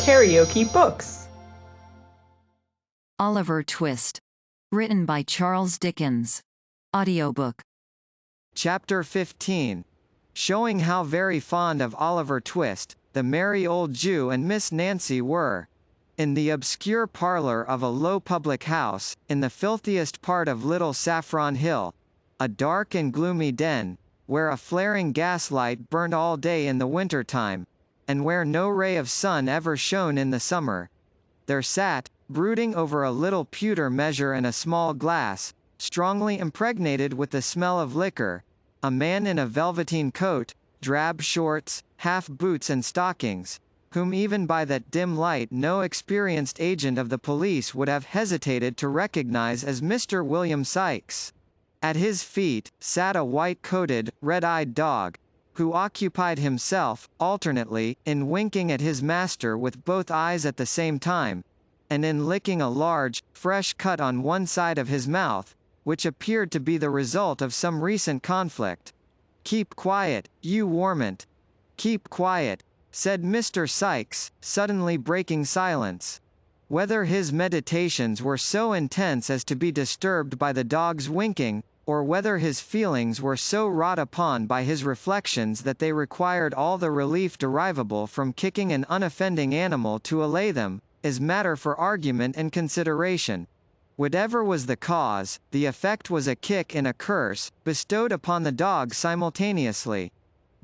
KaraokeBooks. Oliver Twist. Written by Charles Dickens. Audiobook. Chapter 15. Showing how very fond of Oliver Twist, the merry old Jew and Miss Nancy were. In the obscure parlor of a low public house, in the filthiest part of Little Saffron Hill, a dark and gloomy den, where a flaring gaslight burned all day in the winter-time, and where no ray of sun ever shone in the summer, there sat, brooding over a little pewter measure and a small glass, strongly impregnated with the smell of liquor, a man in a velveteen coat, drab shorts, half boots and stockings, whom even by that dim light no experienced agent of the police would have hesitated to recognize as Mr. William Sikes. At his feet sat a white-coated, red-eyed dog, who occupied himself, alternately, in winking at his master with both eyes at the same time, and in licking a large, fresh cut on one side of his mouth, which appeared to be the result of some recent conflict. "Keep quiet, you warmint. Keep quiet," said Mr. Sikes, suddenly breaking silence. Whether his meditations were so intense as to be disturbed by the dog's winking, or whether his feelings were so wrought upon by his reflections that they required all the relief derivable from kicking an unoffending animal to allay them, is matter for argument and consideration. Whatever was the cause, the effect was a kick and a curse, bestowed upon the dog simultaneously.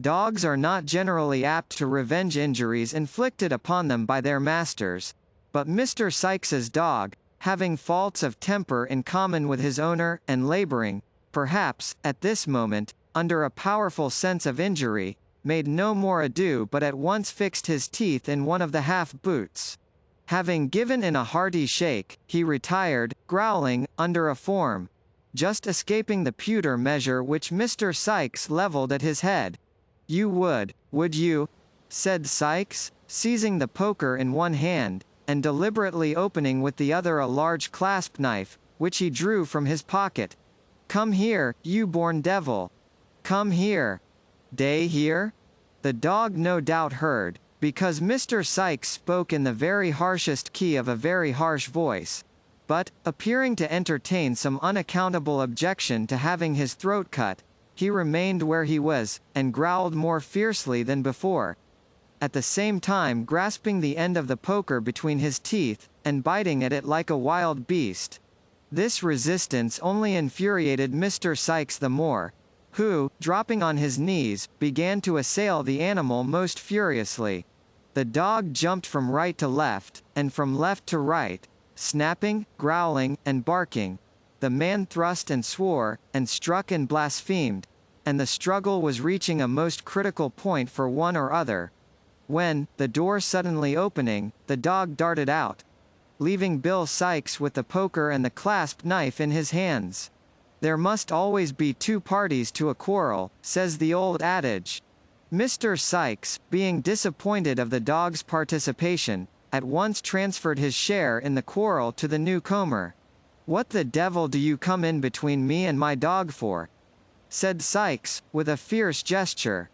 Dogs are not generally apt to revenge injuries inflicted upon them by their masters, but Mr. Sikes's dog, having faults of temper in common with his owner, and laboring, perhaps, at this moment, under a powerful sense of injury, made no more ado but at once fixed his teeth in one of the half-boots. Having given in a hearty shake, he retired, growling, under a form, just escaping the pewter measure which Mr. Sikes levelled at his head. "You would you?" said Sikes, seizing the poker in one hand, and deliberately opening with the other a large clasp knife, which he drew from his pocket. "Come here, you born devil! Come here! Day here?" The dog no doubt heard, because Mr. Sikes spoke in the very harshest key of a very harsh voice, but, appearing to entertain some unaccountable objection to having his throat cut, he remained where he was, and growled more fiercely than before, at the same time grasping the end of the poker between his teeth, and biting at it like a wild beast. This resistance only infuriated Mr. Sikes the more, who, dropping on his knees, began to assail the animal most furiously. The dog jumped from right to left, and from left to right, snapping, growling, and barking. The man thrust and swore, and struck and blasphemed, and the struggle was reaching a most critical point for one or other, when, the door suddenly opening, the dog darted out, leaving Bill Sikes with the poker and the clasp knife in his hands. There must always be two parties to a quarrel, says the old adage. Mr. Sikes, being disappointed of the dog's participation, at once transferred his share in the quarrel to the newcomer. "What the devil do you come in between me and my dog for?" said Sikes, with a fierce gesture.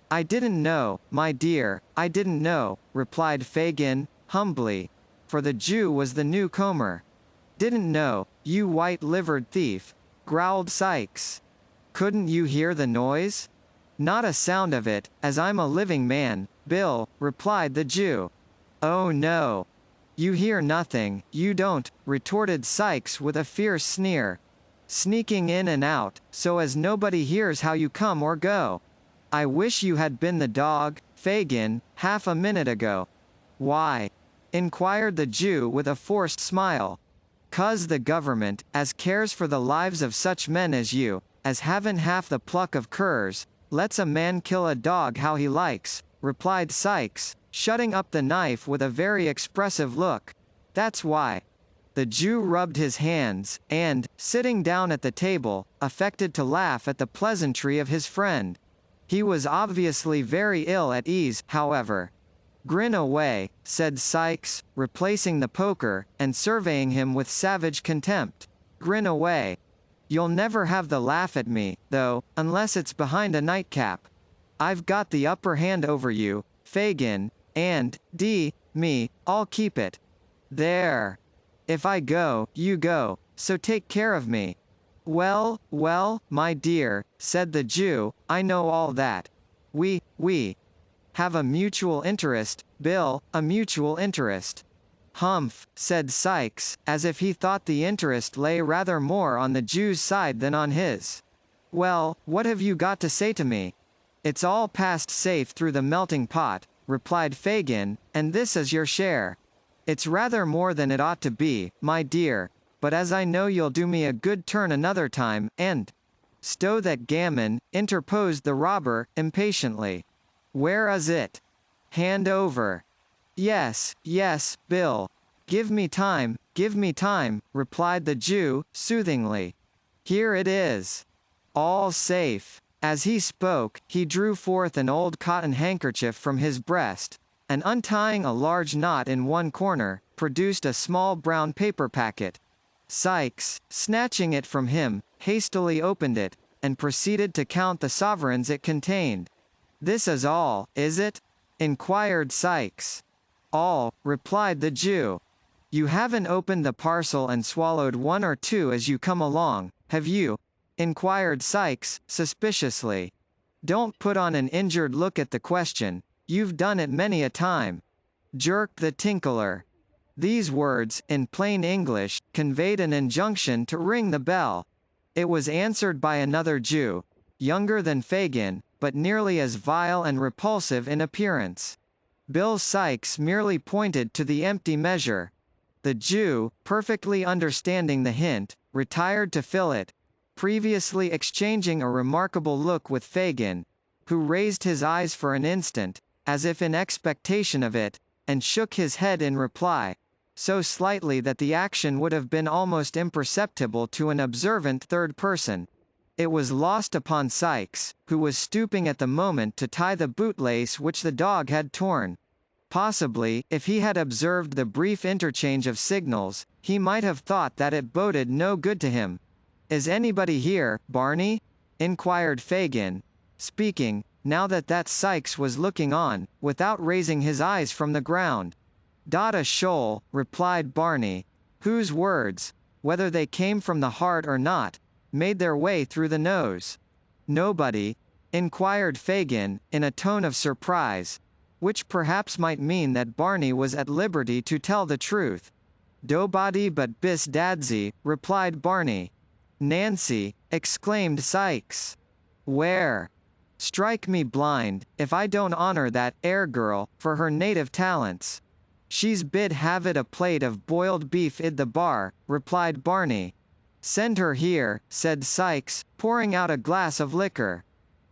"I didn't know, my dear, I didn't know," replied Fagin, humbly, for the Jew was the newcomer. "Didn't know, you white-livered thief," growled Sikes. "Couldn't you hear the noise?" "Not a sound of it, as I'm a living man, Bill," replied the Jew. "Oh no. You hear nothing, you don't," retorted Sikes with a fierce sneer. "Sneaking in and out, so as nobody hears how you come or go. I wish you had been the dog, Fagin, half a minute ago." "Why?" inquired the Jew with a forced smile. "'Cause the government, as cares for the lives of such men as you, as haven't half the pluck of curs, lets a man kill a dog how he likes," replied Sikes, shutting up the knife with a very expressive look. "That's why." The Jew rubbed his hands, and, sitting down at the table, affected to laugh at the pleasantry of his friend. He was obviously very ill at ease, however. "Grin away," said Sikes, replacing the poker, and surveying him with savage contempt. "Grin away. You'll never have the laugh at me, though, unless it's behind a nightcap. I've got the upper hand over you, Fagin, and, me, I'll keep it. There. If I go, you go, so take care of me. Well, well, my dear, said the Jew, I know all that. We have a mutual interest, Bill, a mutual interest. Humph, said Sikes, as if he thought the interest lay rather more on the Jew's side than on his. Well, what have you got to say to me? It's all passed safe through the melting pot, replied Fagin, and this is your share. It's rather more than it ought to be, my dear, but as I know you'll do me a good turn another time, and— Stow that gammon, interposed the robber, impatiently. Where is it? Hand over. Yes, Bill. Give me time, replied the Jew, soothingly. Here it is. All safe. As he spoke, he drew forth an old cotton handkerchief from his breast, and untying a large knot in one corner, produced a small brown paper packet. Sikes, snatching it from him, hastily opened it, and proceeded to count the sovereigns it contained. This is all, is it? Inquired Sikes. All, replied the Jew. You haven't opened the parcel and swallowed one or two as you come along, have you? Inquired Sikes, suspiciously. Don't put on an injured look at the question, you've done it many a time. Jerked the tinkler. These words, in plain English, conveyed an injunction to ring the bell. It was answered by another Jew, younger than Fagin, but nearly as vile and repulsive in appearance. Bill Sikes merely pointed to the empty measure. The Jew, perfectly understanding the hint, retired to fill it, previously exchanging a remarkable look with Fagin, who raised his eyes for an instant, as if in expectation of it, and shook his head in reply, so slightly that the action would have been almost imperceptible to an observant third person. It was lost upon Sikes, who was stooping at the moment to tie the bootlace which the dog had torn. Possibly, if he had observed the brief interchange of signals, he might have thought that it boded no good to him. Is anybody here, Barney? Inquired Fagin, speaking, now that Sikes was looking on, without raising his eyes from the ground. A shoal, replied Barney, whose words, whether they came from the heart or not, made their way through the nose. Nobody? Inquired Fagin, in a tone of surprise, which perhaps might mean that Barney was at liberty to tell the truth. Dobody but bis dadsy, replied Barney. Nancy, exclaimed Sikes. Where? Strike me blind, if I don't honor that girl, for her native talents. She's bid have it a plate of boiled beef id the bar, replied Barney. Send her here, said Sikes, pouring out a glass of liquor.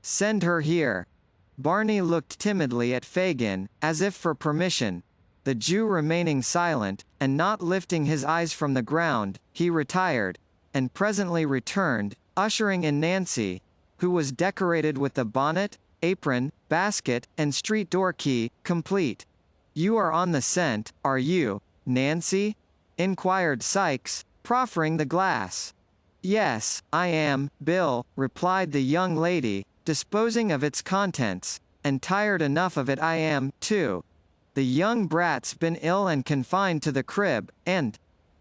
Send her here. Barney looked timidly at Fagin, as if for permission. The Jew remaining silent, and not lifting his eyes from the ground, he retired, and presently returned, ushering in Nancy, who was decorated with the bonnet, apron, basket, and street door key, complete. You are on the scent, are you, Nancy? Inquired Sikes, proffering the glass. Yes, I am, Bill, replied the young lady, disposing of its contents, and tired enough of it I am, too. The young brat's been ill and confined to the crib, and—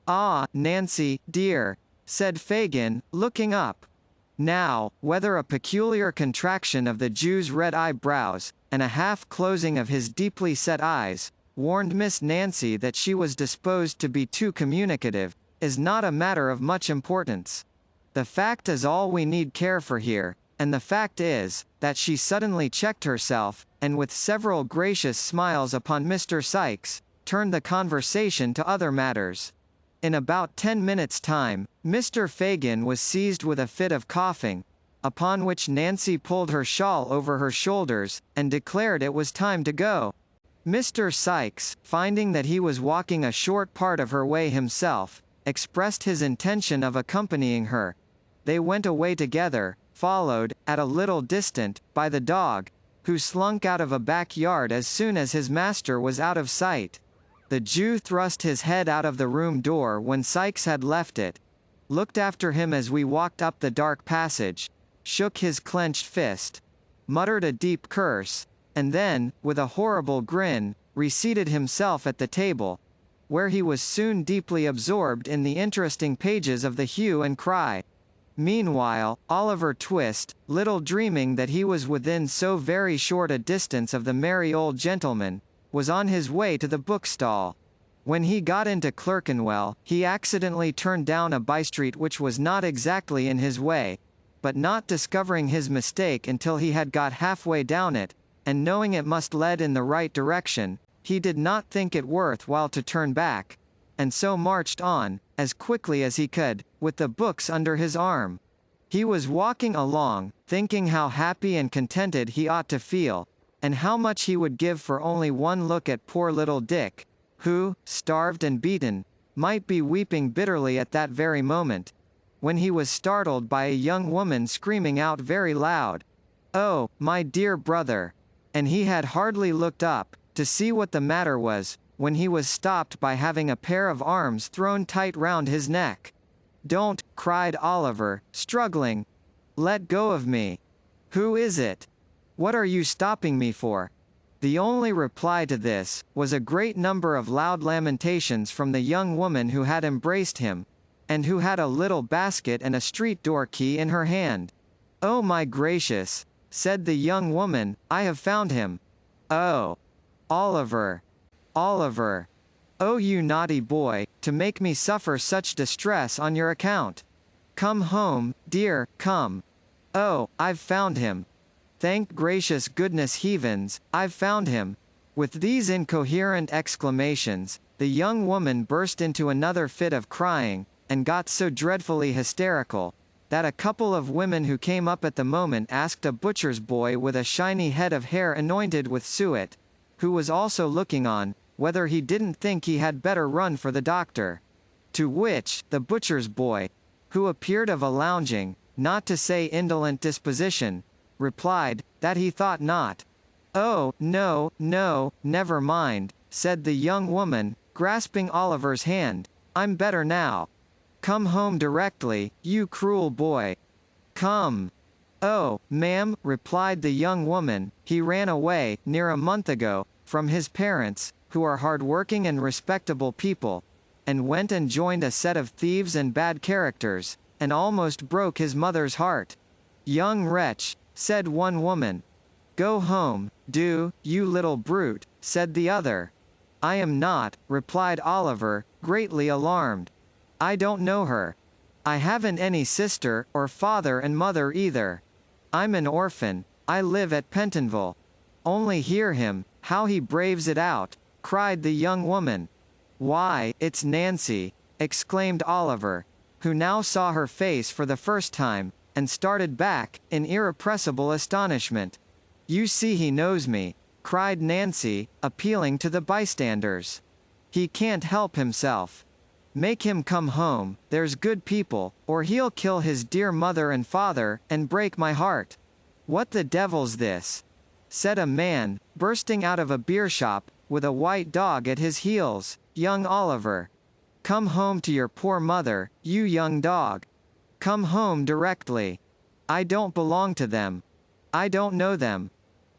Ah, Nancy, dear, said Fagin, looking up. Now, whether a peculiar contraction of the Jew's red eyebrows, and a half-closing of his deeply set eyes, warned Miss Nancy that she was disposed to be too communicative, is not a matter of much importance. The fact is all we need care for here, and the fact is, that she suddenly checked herself, and with several gracious smiles upon Mr. Sikes, turned the conversation to other matters. In about 10 minutes' time, Mr. Fagin was seized with a fit of coughing, upon which Nancy pulled her shawl over her shoulders, and declared it was time to go. Mr. Sikes, finding that he was walking a short part of her way himself, expressed his intention of accompanying her. They went away together, followed, at a little distant, by the dog, who slunk out of a backyard as soon as his master was out of sight. The Jew thrust his head out of the room door when Sikes had left it, looked after him as we walked up the dark passage, shook his clenched fist, muttered a deep curse, and then, with a horrible grin, reseated himself at the table, where he was soon deeply absorbed in the interesting pages of the hue and cry. Meanwhile, Oliver Twist, little dreaming that he was within so very short a distance of the merry old gentleman, was on his way to the bookstall. When he got into Clerkenwell, he accidentally turned down a by-street which was not exactly in his way, but not discovering his mistake until he had got halfway down it, and knowing it must lead in the right direction, he did not think it worth while to turn back, and so marched on, as quickly as he could, with the books under his arm. He was walking along, thinking how happy and contented he ought to feel, and how much he would give for only one look at poor little Dick, who, starved and beaten, might be weeping bitterly at that very moment, when he was startled by a young woman screaming out very loud, "Oh, my dear brother!" And he had hardly looked up, to see what the matter was, when he was stopped by having a pair of arms thrown tight round his neck. "Don't," cried Oliver, struggling. "Let go of me. Who is it? What are you stopping me for?" The only reply to this, was a great number of loud lamentations from the young woman who had embraced him, and who had a little basket and a street door key in her hand. "Oh my gracious," said the young woman, "I have found him. Oh, Oliver! Oliver! Oh, you naughty boy, to make me suffer such distress on your account! Come home, dear, come! Oh, I've found him! Thank gracious goodness heavens, I've found him!" With these incoherent exclamations, the young woman burst into another fit of crying, and got so dreadfully hysterical, that a couple of women who came up at the moment asked a butcher's boy with a shiny head of hair anointed with suet, who was also looking on, whether he didn't think he had better run for the doctor. To which, the butcher's boy, who appeared of a lounging, not to say indolent disposition, replied, that he thought not. "Oh, no, no, never mind," said the young woman, grasping Oliver's hand, "I'm better now. Come home directly, you cruel boy. Come." "Oh, ma'am," replied the young woman, "he ran away, near a month ago, from his parents, who are hard-working and respectable people, and went and joined a set of thieves and bad characters, and almost broke his mother's heart." "Young wretch," said one woman. "Go home, do, you little brute," said the other. "I am not," replied Oliver, greatly alarmed. "I don't know her. I haven't any sister, or father and mother either. I'm an orphan. I live at Pentonville. Only hear him, how he braves it out," cried the young woman. "Why, it's Nancy," exclaimed Oliver, who now saw her face for the first time, and started back, in irrepressible astonishment. "You see he knows me," cried Nancy, appealing to the bystanders. "He can't help himself. Make him come home, there's good people, or he'll kill his dear mother and father, and break my heart." "What the devil's this?" said a man, bursting out of a beer shop, with a white dog at his heels. "Young Oliver! Come home to your poor mother, you young dog! Come home directly! I don't belong to them. I don't know them.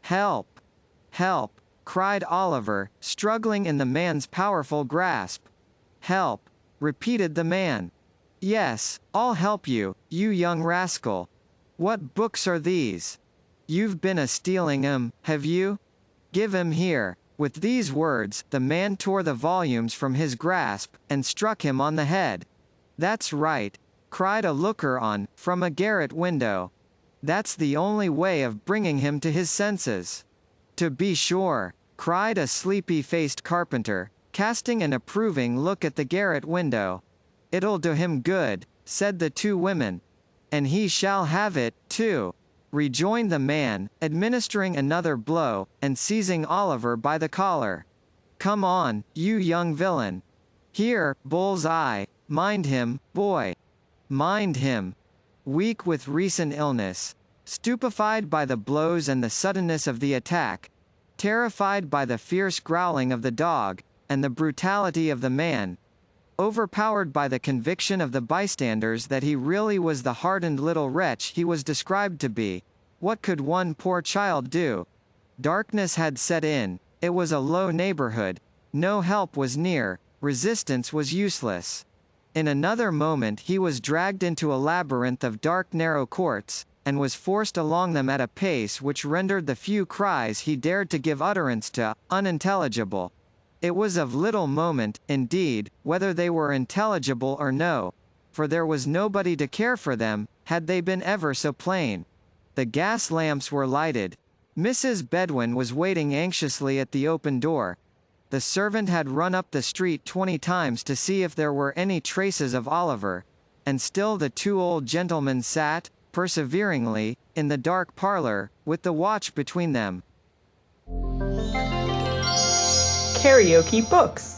Help! Help!" cried Oliver, struggling in the man's powerful grasp. "Help!" repeated the man. "Yes, I'll help you, you young rascal. What books are these? You've been a-stealing 'em, have you? Give 'em here." With these words, the man tore the volumes from his grasp, and struck him on the head. "That's right," cried a looker-on, from a garret window. "That's the only way of bringing him to his senses." "To be sure," cried a sleepy-faced carpenter, casting an approving look at the garret window. "It'll do him good," said the two women. "And he shall have it, too," rejoined the man, administering another blow, and seizing Oliver by the collar. "Come on, you young villain. Here, Bull's-Eye, mind him, boy. Mind him." Weak with recent illness, stupefied by the blows and the suddenness of the attack, terrified by the fierce growling of the dog, and the brutality of the man, overpowered by the conviction of the bystanders that he really was the hardened little wretch he was described to be, what could one poor child do? Darkness had set in, It was a low neighborhood. No help was near, resistance was useless. In another moment he was dragged into a labyrinth of dark narrow courts, and was forced along them at a pace which rendered the few cries he dared to give utterance to, unintelligible. It was of little moment, indeed, whether they were intelligible or no, for there was nobody to care for them, had they been ever so plain. The gas lamps were lighted. Mrs. Bedwin was waiting anxiously at the open door. The servant had run up the street 20 times to see if there were any traces of Oliver, and still the two old gentlemen sat, perseveringly, in the dark parlor, with the watch between them. KaraokeBooks.